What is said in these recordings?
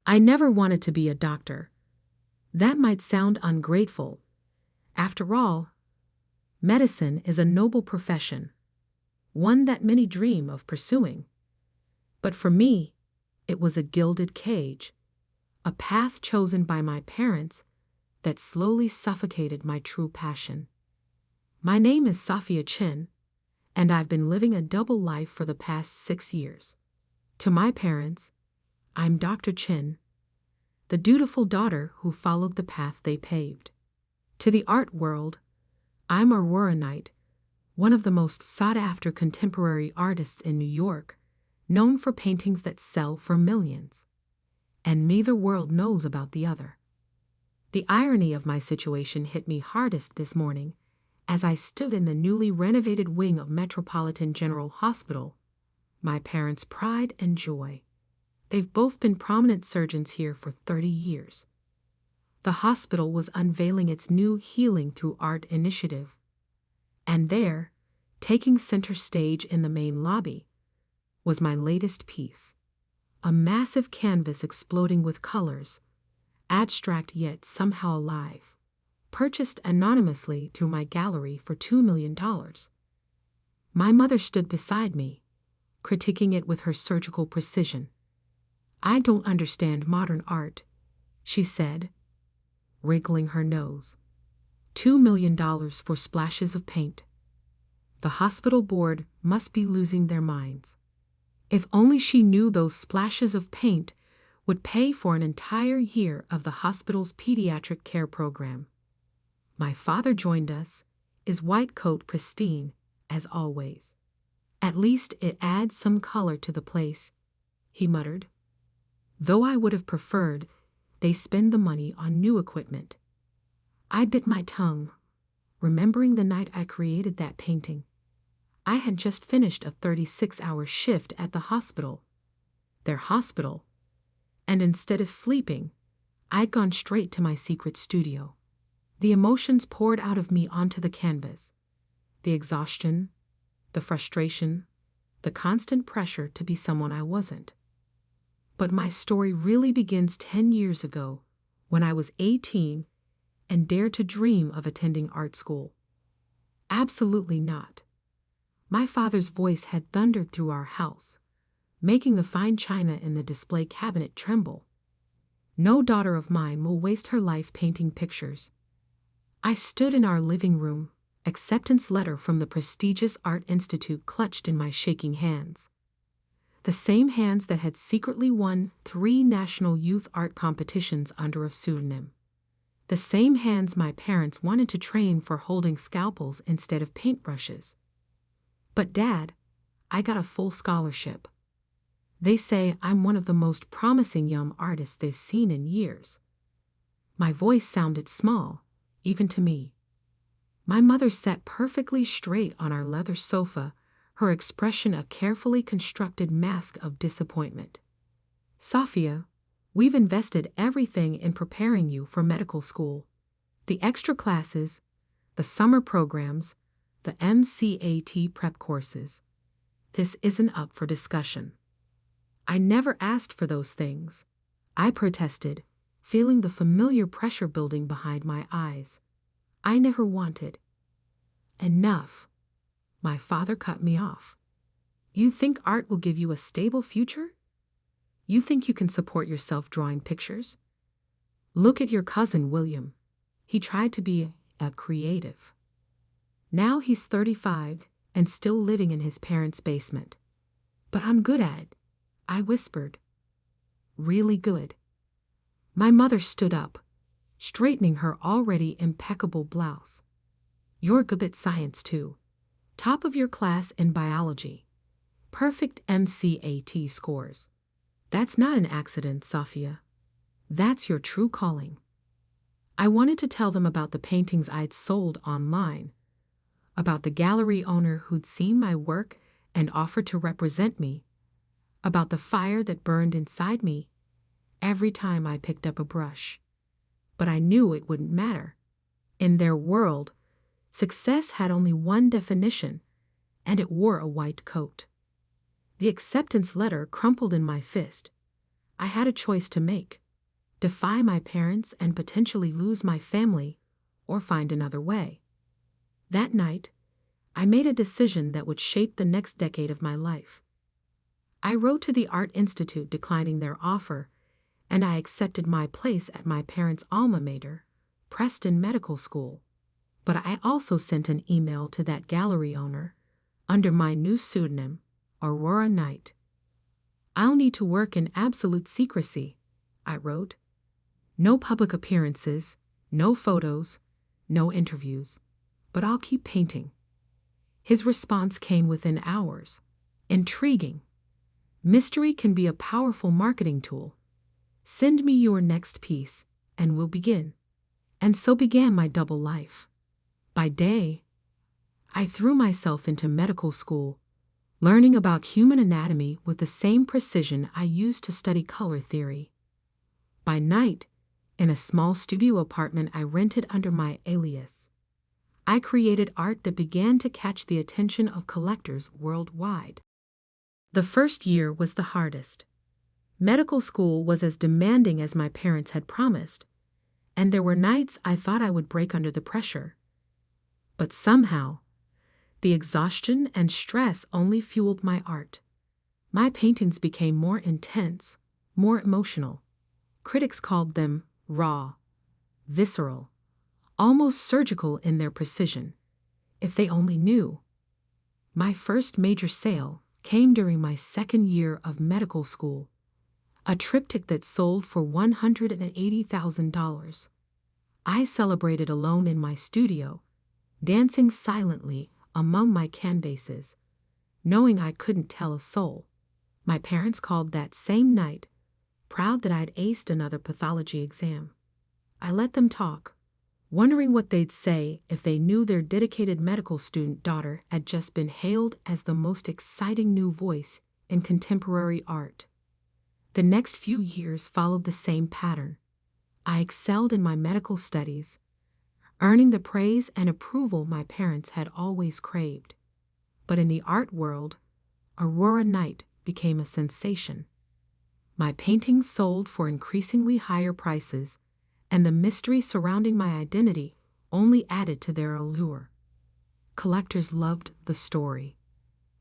I never wanted to be a doctor. That might sound ungrateful. After all, medicine is a noble profession, one that many dream of pursuing. But for me, it was a gilded cage, a path chosen by my parents that slowly suffocated my true passion. My name is Sophia Chin, and I've been living a double life for the past 6 years. To my parents, I'm Dr. Chin, the dutiful daughter who followed the path they paved. To the art world, I'm Aurora Knight, one of the most sought-after contemporary artists in New York, known for paintings that sell for millions. And neither world knows about the other. The irony of my situation hit me hardest this morning as I stood in the newly renovated wing of Metropolitan General Hospital, my parents' pride and joy. They've both been prominent surgeons here for 30 years. The hospital was unveiling its new Healing Through Art initiative. And there, taking center stage in the main lobby, was my latest piece. A massive canvas exploding with colors, abstract yet somehow alive, purchased anonymously through my gallery for $2 million. My mother stood beside me, critiquing it with her surgical precision. "I don't understand modern art," she said, wrinkling her nose. $2 million for splashes of paint. The hospital board must be losing their minds. If only she knew those splashes of paint would pay for an entire year of the hospital's pediatric care program. My father joined us, his white coat pristine, as always. "At least it adds some color to the place," he muttered. Though I would have preferred they spend the money on new equipment. I bit my tongue, remembering the night I created that painting. I had just finished a 36-hour shift at the hospital, their hospital, and instead of sleeping, I'd gone straight to my secret studio. The emotions poured out of me onto the canvas. The exhaustion, the frustration, the constant pressure to be someone I wasn't. But my story really begins 10 years ago, when I was 18 and dared to dream of attending art school. Absolutely not. My father's voice had thundered through our house, making the fine china in the display cabinet tremble. "No daughter of mine will waste her life painting pictures." I stood in our living room, acceptance letter from the prestigious Art Institute clutched in my shaking hands. The same hands that had secretly won 3 national youth art competitions under a pseudonym. The same hands my parents wanted to train for holding scalpels instead of paintbrushes. "But Dad, I got a full scholarship. They say I'm one of the most promising young artists they've seen in years." My voice sounded small, even to me. My mother sat perfectly straight on our leather sofa, her expression a carefully constructed mask of disappointment. "Sophia, we've invested everything in preparing you for medical school. The extra classes, the summer programs, the MCAT prep courses. This isn't up for discussion." I never asked for those things. I protested, feeling the familiar pressure building behind my eyes. I never wanted. "Enough." My father cut me off. "You think art will give you a stable future? You think you can support yourself drawing pictures? Look at your cousin William. He tried to be a creative. Now he's 35 and still living in his parents' basement." "But I'm good at it," I whispered. "Really good." My mother stood up, straightening her already impeccable blouse. "You're good at science too. Top of your class in biology. Perfect MCAT scores. That's not an accident, Sophia. That's your true calling." I wanted to tell them about the paintings I'd sold online, about the gallery owner who'd seen my work and offered to represent me, about the fire that burned inside me every time I picked up a brush. But I knew it wouldn't matter. In their world, success had only one definition, and it wore a white coat. The acceptance letter crumpled in my fist. I had a choice to make: defy my parents and potentially lose my family, or find another way. That night, I made a decision that would shape the next decade of my life. I wrote to the Art Institute declining their offer, and I accepted my place at my parents' alma mater, Preston Medical School. But I also sent an email to that gallery owner, under my new pseudonym, Aurora Knight. "I'll need to work in absolute secrecy," I wrote. "No public appearances, no photos, no interviews, but I'll keep painting." His response came within hours. "Intriguing. Mystery can be a powerful marketing tool. Send me your next piece, and we'll begin." And so began my double life. By day, I threw myself into medical school, learning about human anatomy with the same precision I used to study color theory. By night, in a small studio apartment I rented under my alias, I created art that began to catch the attention of collectors worldwide. The first year was the hardest. Medical school was as demanding as my parents had promised, and there were nights I thought I would break under the pressure. But somehow, the exhaustion and stress only fueled my art. My paintings became more intense, more emotional. Critics called them raw, visceral, almost surgical in their precision. If they only knew. My first major sale came during my second year of medical school, a triptych that sold for $180,000. I celebrated alone in my studio, dancing silently among my canvases, knowing I couldn't tell a soul. My parents called that same night, proud that I'd aced another pathology exam. I let them talk, wondering what they'd say if they knew their dedicated medical student daughter had just been hailed as the most exciting new voice in contemporary art. The next few years followed the same pattern. I excelled in my medical studies, earning the praise and approval my parents had always craved. But in the art world, Aurora Knight became a sensation. My paintings sold for increasingly higher prices, and the mystery surrounding my identity only added to their allure. Collectors loved the story.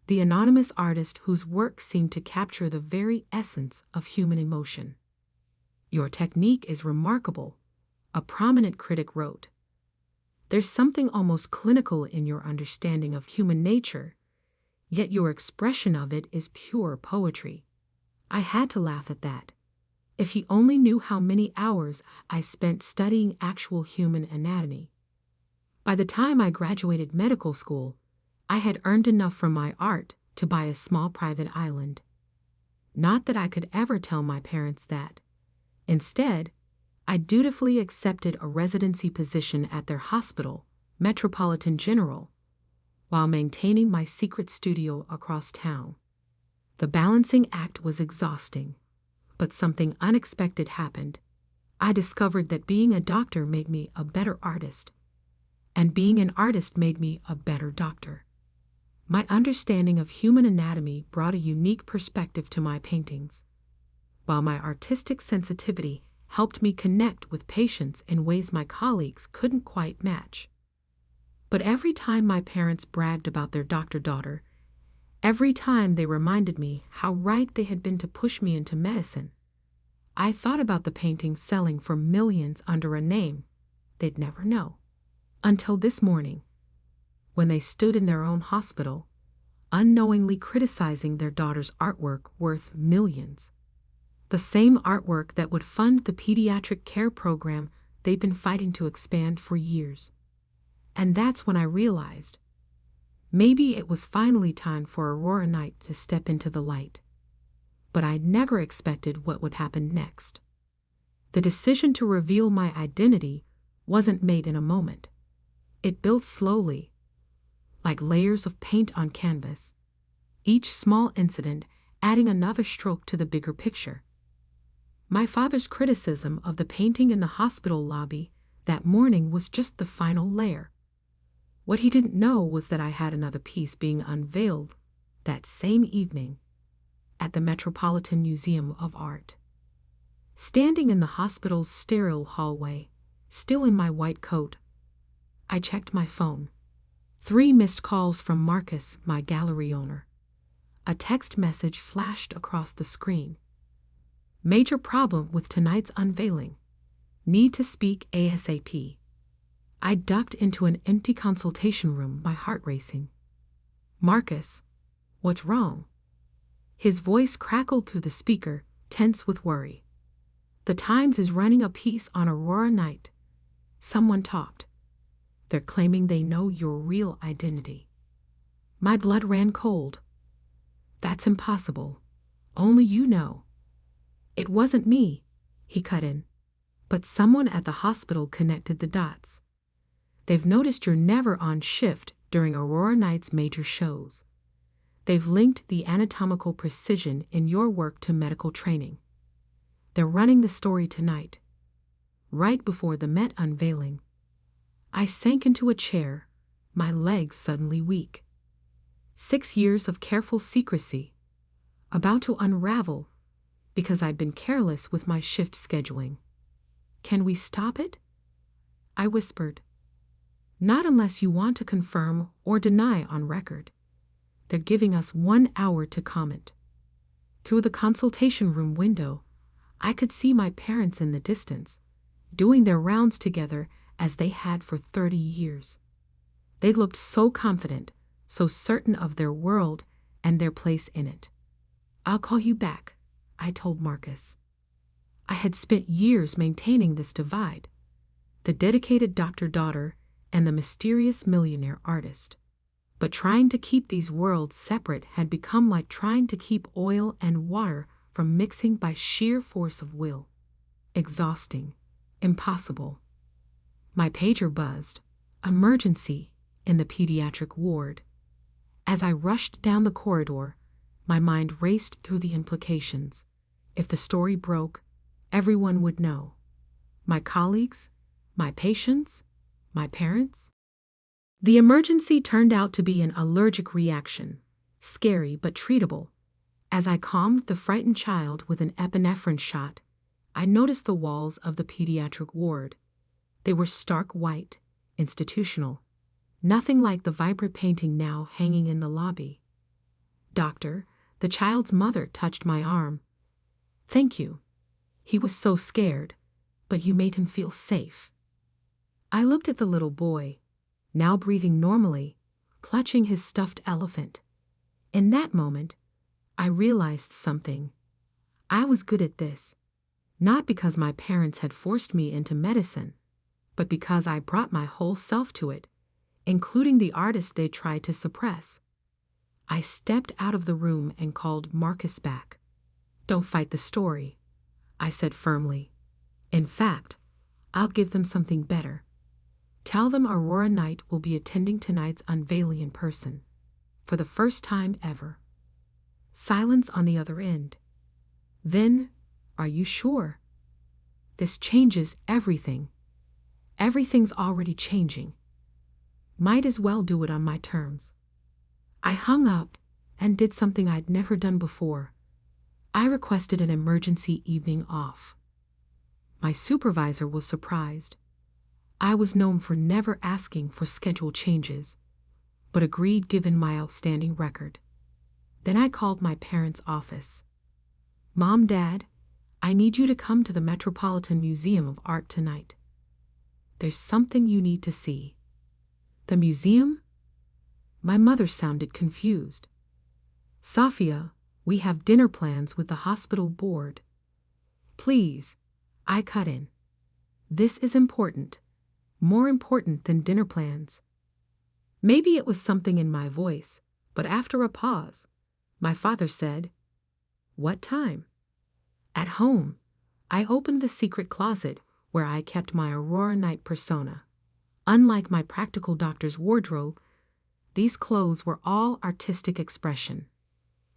The anonymous artist whose work seemed to capture the very essence of human emotion. "Your technique is remarkable," a prominent critic wrote. "There's something almost clinical in your understanding of human nature, yet your expression of it is pure poetry." I had to laugh at that. If he only knew how many hours I spent studying actual human anatomy. By the time I graduated medical school, I had earned enough from my art to buy a small private island. Not that I could ever tell my parents that. Instead, I dutifully accepted a residency position at their hospital, Metropolitan General, while maintaining my secret studio across town. The balancing act was exhausting, but something unexpected happened. I discovered that being a doctor made me a better artist, and being an artist made me a better doctor. My understanding of human anatomy brought a unique perspective to my paintings, while my artistic sensitivity helped me connect with patients in ways my colleagues couldn't quite match. But every time my parents bragged about their doctor daughter, every time they reminded me how right they had been to push me into medicine, I thought about the paintings selling for millions under a name they'd never know. Until this morning, when they stood in their own hospital, unknowingly criticizing their daughter's artwork worth millions. The same artwork that would fund the pediatric care program they've been fighting to expand for years. And that's when I realized, maybe it was finally time for Aurora Knight to step into the light. But I never expected what would happen next. The decision to reveal my identity wasn't made in a moment. It built slowly, like layers of paint on canvas, each small incident adding another stroke to the bigger picture. My father's criticism of the painting in the hospital lobby that morning was just the final layer. What he didn't know was that I had another piece being unveiled that same evening at the Metropolitan Museum of Art. Standing in the hospital's sterile hallway, still in my white coat, I checked my phone. 3 missed calls from Marcus, my gallery owner. A text message flashed across the screen. Major problem with tonight's unveiling. Need to speak ASAP. I ducked into an empty consultation room, my heart racing. Marcus, what's wrong? His voice crackled through the speaker, tense with worry. The Times is running a piece on Aurora Knight. Someone talked. They're claiming they know your real identity. My blood ran cold. That's impossible. Only you know. It wasn't me, he cut in. But someone at the hospital connected the dots. They've noticed you're never on shift during Aurora Knight's major shows. They've linked the anatomical precision in your work to medical training. They're running the story tonight. Right before the Met unveiling, I sank into a chair, my legs suddenly weak. 6 years of careful secrecy, about to unravel because I'd been careless with my shift scheduling. Can we stop it? I whispered. Not unless you want to confirm or deny on record. They're giving us 1 hour to comment. Through the consultation room window, I could see my parents in the distance, doing their rounds together as they had for 30 years. They looked so confident, so certain of their world and their place in it. I'll call you back, I told Marcus. I had spent years maintaining this divide, the dedicated doctor-daughter and the mysterious millionaire artist. But trying to keep these worlds separate had become like trying to keep oil and water from mixing by sheer force of will. Exhausting, impossible. My pager buzzed. Emergency in the pediatric ward. As I rushed down the corridor, my mind raced through the implications. If the story broke, everyone would know. My colleagues, my patients, my parents. The emergency turned out to be an allergic reaction, scary but treatable. As I calmed the frightened child with an epinephrine shot, I noticed the walls of the pediatric ward. They were stark white, institutional, nothing like the vibrant painting now hanging in the lobby. Doctor, the child's mother touched my arm. Thank you. He was so scared, but you made him feel safe. I looked at the little boy, now breathing normally, clutching his stuffed elephant. In that moment, I realized something. I was good at this, not because my parents had forced me into medicine, but because I brought my whole self to it, including the artist they tried to suppress. I stepped out of the room and called Marcus back. Don't fight the story, I said firmly. In fact, I'll give them something better. Tell them Aurora Knight will be attending tonight's unveiling in person, for the first time ever. Silence on the other end. Then, are you sure? This changes everything. Everything's already changing. Might as well do it on my terms. I hung up and did something I'd never done before. I requested an emergency evening off. My supervisor was surprised. I was known for never asking for schedule changes, but agreed given my outstanding record. Then I called my parents' office. Mom, Dad, I need you to come to the Metropolitan Museum of Art tonight. There's something you need to see. The museum? My mother sounded confused. Sophia, we have dinner plans with the hospital board. Please, I cut in. This is important, more important than dinner plans. Maybe it was something in my voice, but after a pause, my father said, What time? At home. I opened the secret closet where I kept my Aurora Knight persona. Unlike my practical doctor's wardrobe, these clothes were all artistic expression,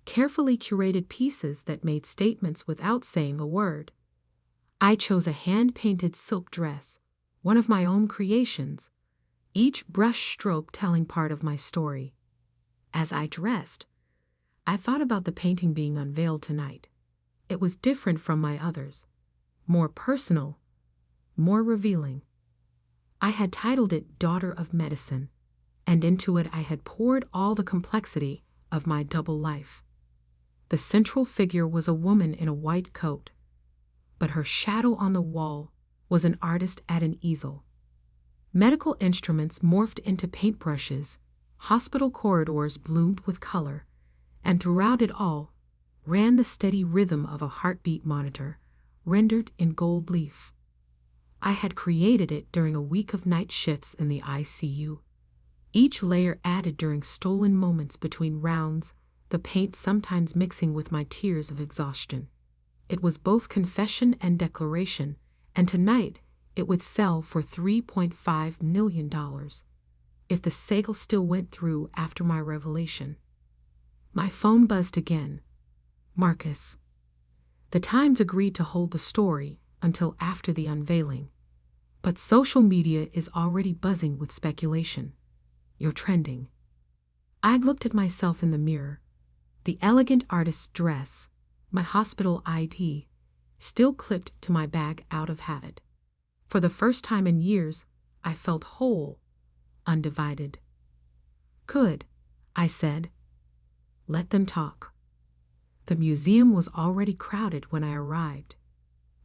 carefully curated pieces that made statements without saying a word. I chose a hand-painted silk dress, one of my own creations, each brush stroke telling part of my story. As I dressed, I thought about the painting being unveiled tonight. It was different from my others. more personal, more revealing. I had titled it Daughter of Medicine, and into it I had poured all the complexity of my double life. The central figure was a woman in a white coat, but her shadow on the wall was an artist at an easel. Medical instruments morphed into paintbrushes, hospital corridors bloomed with color, and throughout it all ran the steady rhythm of a heartbeat monitor, rendered in gold leaf. I had created it during a week of night shifts in the ICU, each layer added during stolen moments between rounds, the paint sometimes mixing with my tears of exhaustion. It was both confession and declaration, and tonight it would sell for $3.5 million if the sale still went through after my revelation. My phone buzzed again. Marcus. The Times agreed to hold the story until after the unveiling, but social media is already buzzing with speculation. You're trending. I looked at myself in the mirror. The elegant artist's dress, my hospital ID, still clipped to my bag out of habit. For the first time in years, I felt whole, undivided. Good, I said. Let them talk. The museum was already crowded when I arrived.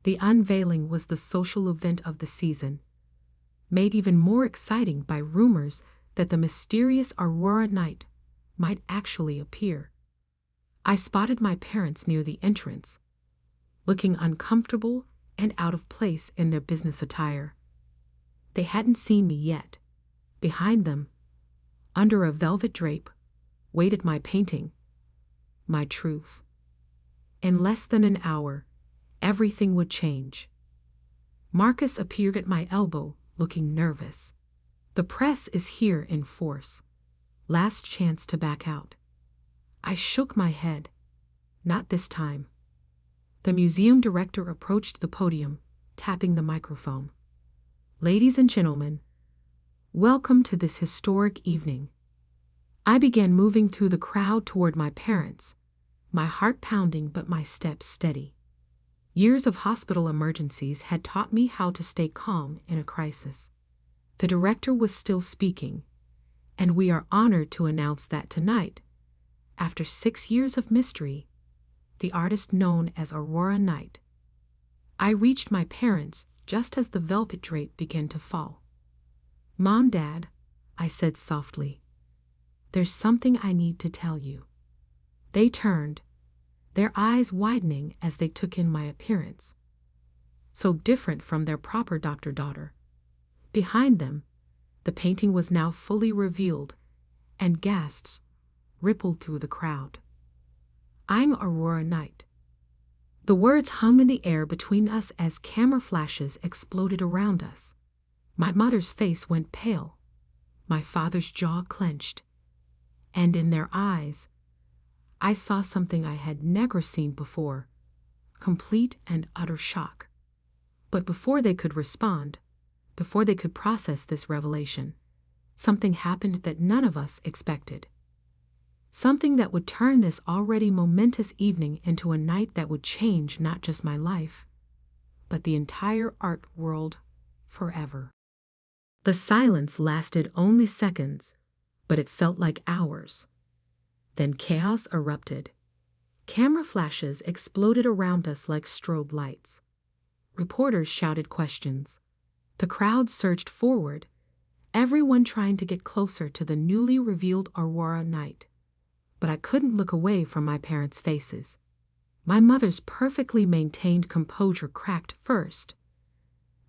The unveiling was the social event of the season, made even more exciting by rumors that the mysterious Aurora Knight might actually appear. I spotted my parents near the entrance, looking uncomfortable and out of place in their business attire. They hadn't seen me yet. Behind them, under a velvet drape, waited my painting, my truth. In less than an hour, everything would change. Marcus appeared at my elbow, looking nervous. The press is here in force. Last chance to back out. I shook my head. Not this time. The museum director approached the podium, tapping the microphone. Ladies and gentlemen, welcome to this historic evening. I began moving through the crowd toward my parents, my heart pounding but my steps steady. Years of hospital emergencies had taught me how to stay calm in a crisis. The director was still speaking, and we are honored to announce that tonight, after 6 years of mystery, the artist known as Aurora Knight. I reached my parents just as the velvet drape began to fall. Mom, Dad, I said softly, there's something I need to tell you. They turned, their eyes widening as they took in my appearance. So different from their proper doctor-daughter. Behind them, the painting was now fully revealed, and gasps rippled through the crowd. I'm Aurora Knight. The words hung in the air between us as camera flashes exploded around us. My mother's face went pale, my father's jaw clenched, and in their eyes, I saw something I had never seen before, complete and utter shock. But before they could respond, before they could process this revelation, something happened that none of us expected. Something that would turn this already momentous evening into a night that would change not just my life, but the entire art world forever. The silence lasted only seconds, but it felt like hours. Then chaos erupted. Camera flashes exploded around us like strobe lights. Reporters shouted questions. The crowd surged forward, everyone trying to get closer to the newly revealed Aurora Knight. But I couldn't look away from my parents' faces. My mother's perfectly maintained composure cracked first.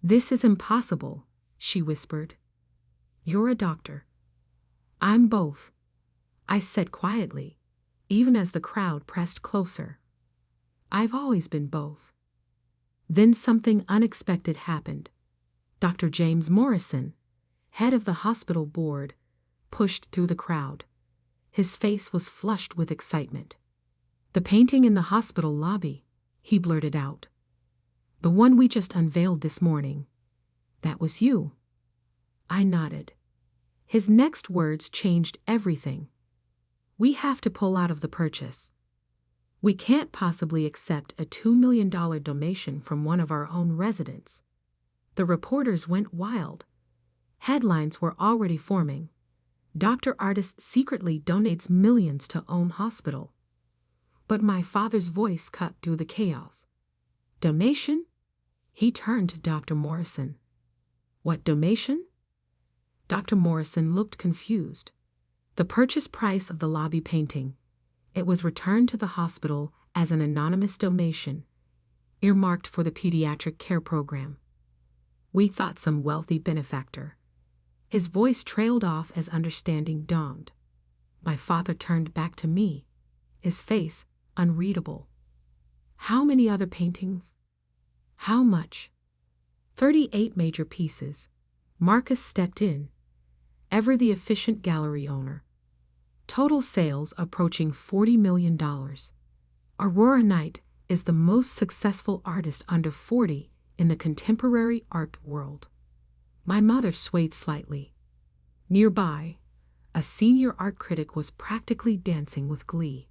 This is impossible, she whispered. You're a doctor. I'm both, I said quietly, even as the crowd pressed closer. I've always been both. Then something unexpected happened. Dr. James Morrison, head of the hospital board, pushed through the crowd. His face was flushed with excitement. The painting in the hospital lobby, he blurted out. The one we just unveiled this morning. That was you. I nodded. His next words changed everything. We have to pull out of the purchase. We can't possibly accept a $2 million donation from one of our own residents. The reporters went wild. Headlines were already forming. Dr. Artist secretly donates millions to own hospital. But my father's voice cut through the chaos. Donation? He turned to Dr. Morrison. What donation? Dr. Morrison looked confused. The purchase price of the lobby painting. It was returned to the hospital as an anonymous donation, earmarked for the pediatric care program. We thought some wealthy benefactor. His voice trailed off as understanding dawned. My father turned back to me, his face unreadable. How many other paintings? How much? 38 major pieces. Marcus stepped in, ever the efficient gallery owner. Total sales approaching $40 million. Aurora Knight is the most successful artist under 40 in the contemporary art world. My mother swayed slightly. Nearby, a senior art critic was practically dancing with glee.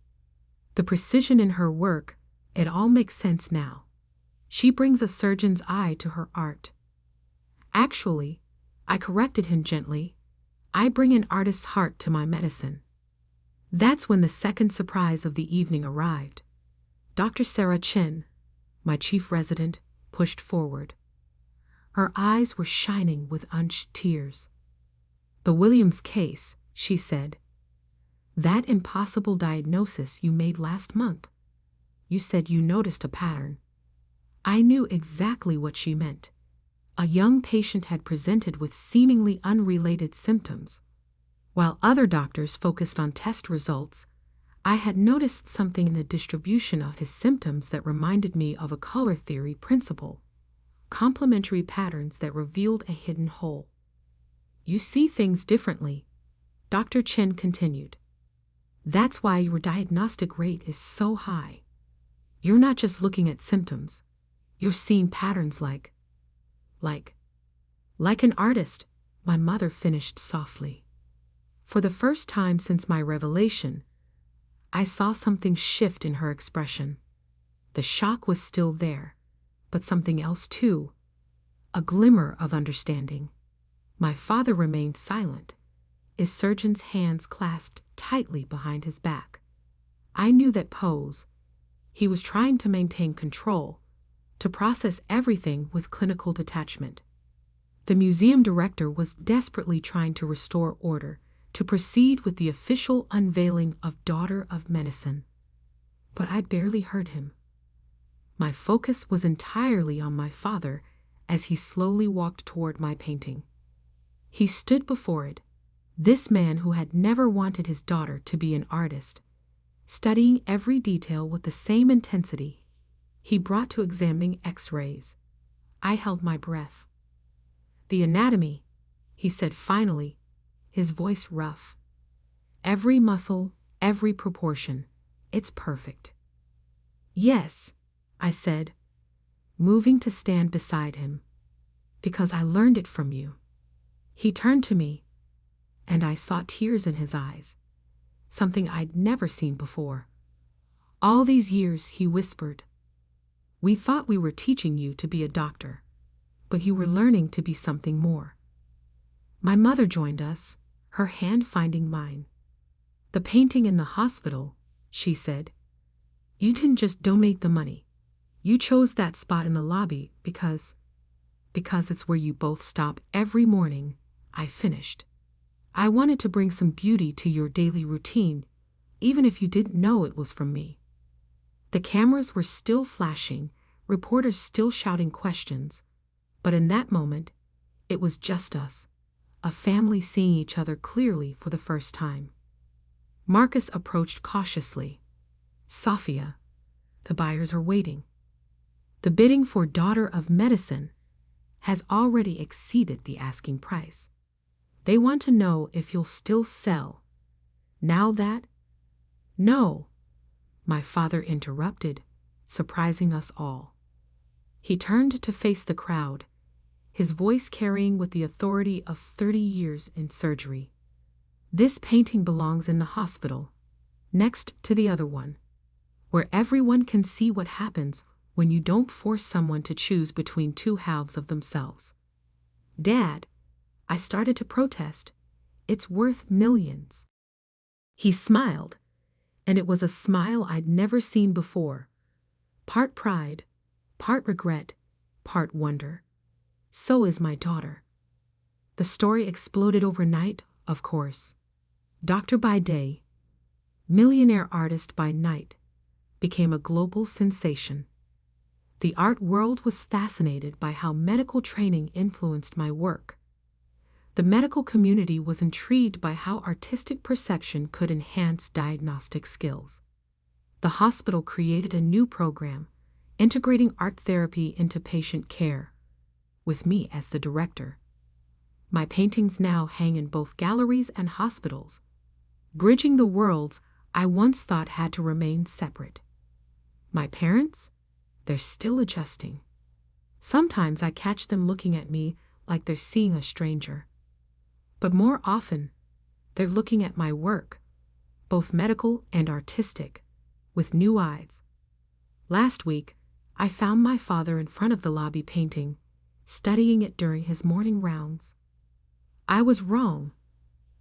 The precision in her work, it all makes sense now. She brings a surgeon's eye to her art. Actually, I corrected him gently, I bring an artist's heart to my medicine. That's when the second surprise of the evening arrived. Dr. Sarah Chen, my chief resident, pushed forward. Her eyes were shining with unshed tears. The Williams case, she said. That impossible diagnosis you made last month. You said you noticed a pattern. I knew exactly what she meant. A young patient had presented with seemingly unrelated symptoms. While other doctors focused on test results, I had noticed something in the distribution of his symptoms that reminded me of a color theory principle. Complementary patterns that revealed a hidden hole. You see things differently, Dr. Chen continued. That's why your diagnostic rate is so high. You're not just looking at symptoms. You're seeing patterns like an artist, my mother finished softly. For the first time since my revelation, I saw something shift in her expression. The shock was still there, but something else too, a glimmer of understanding. My father remained silent, his surgeon's hands clasped tightly behind his back. I knew that pose. He was trying to maintain control, to process everything with clinical detachment. The museum director was desperately trying to restore order, to proceed with the official unveiling of Daughter of Medicine. But I barely heard him. My focus was entirely on my father as he slowly walked toward my painting. He stood before it, this man who had never wanted his daughter to be an artist, studying every detail with the same intensity he brought to examining X-rays. I held my breath. The anatomy, he said finally, his voice rough. Every muscle, every proportion, it's perfect. Yes, I said, moving to stand beside him. Because I learned it from you. He turned to me, and I saw tears in his eyes, something I'd never seen before. All these years, he whispered, we thought we were teaching you to be a doctor, but you were learning to be something more. My mother joined us, her hand finding mine. The painting in the hospital, she said. You didn't just donate the money. You chose that spot in the lobby because it's where you both stop every morning. I finished. I wanted to bring some beauty to your daily routine, even if you didn't know it was from me. The cameras were still flashing, reporters still shouting questions, but in that moment, it was just us, a family seeing each other clearly for the first time. Marcus approached cautiously. Sophia, the buyers are waiting. The bidding for Daughter of Medicine has already exceeded the asking price. They want to know if you'll still sell. Now that? No, my father interrupted, surprising us all. He turned to face the crowd, his voice carrying with the authority of 30 years in surgery. This painting belongs in the hospital, next to the other one, where everyone can see what happens when you don't force someone to choose between two halves of themselves. Dad, I started to protest. It's worth millions. He smiled, and it was a smile I'd never seen before. Part pride, part regret, part wonder. So is my daughter. The story exploded overnight, of course. Doctor by day, millionaire artist by night, became a global sensation. The art world was fascinated by how medical training influenced my work. The medical community was intrigued by how artistic perception could enhance diagnostic skills. The hospital created a new program, integrating art therapy into patient care, with me as the director. My paintings now hang in both galleries and hospitals, bridging the worlds I once thought had to remain separate. My parents? They're still adjusting. Sometimes I catch them looking at me like they're seeing a stranger. But more often, they're looking at my work, both medical and artistic, with new eyes. Last week, I found my father in front of the lobby painting, studying it during his morning rounds. I was wrong,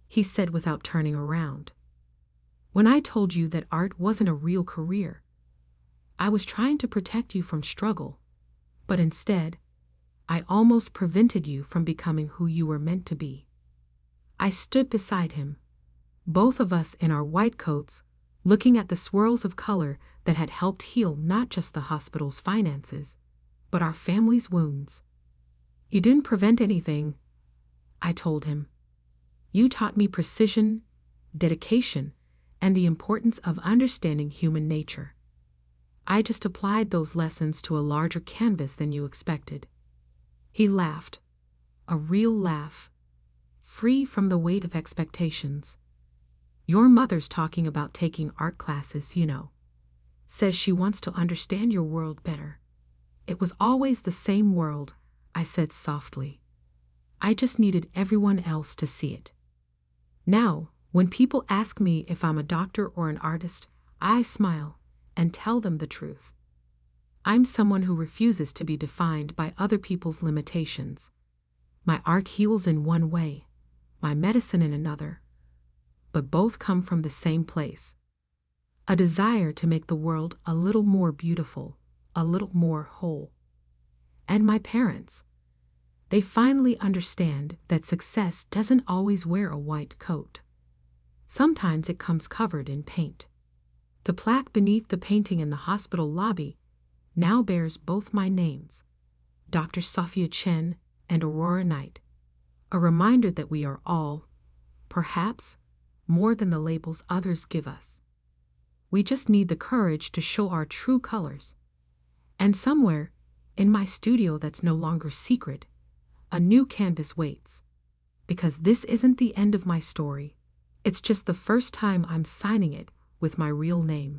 he said without turning around. When I told you that art wasn't a real career, I was trying to protect you from struggle, but instead, I almost prevented you from becoming who you were meant to be. I stood beside him, both of us in our white coats, looking at the swirls of color that had helped heal not just the hospital's finances, but our family's wounds. You didn't prevent anything, I told him. You taught me precision, dedication, and the importance of understanding human nature. I just applied those lessons to a larger canvas than you expected. He laughed, a real laugh, free from the weight of expectations. Your mother's talking about taking art classes, you know. Says she wants to understand your world better. It was always the same world, I said softly. I just needed everyone else to see it. Now, when people ask me if I'm a doctor or an artist, I smile and tell them the truth. I'm someone who refuses to be defined by other people's limitations. My art heals in one way, my medicine in another, but both come from the same place. A desire to make the world a little more beautiful, a little more whole. And my parents, they finally understand that success doesn't always wear a white coat. Sometimes it comes covered in paint. The plaque beneath the painting in the hospital lobby now bears both my names, Dr. Sophia Chen and Aurora Knight, a reminder that we are all, perhaps, more than the labels others give us. We just need the courage to show our true colors. And somewhere, in my studio that's no longer secret, a new canvas waits. Because this isn't the end of my story. It's just the first time I'm signing it with my real name.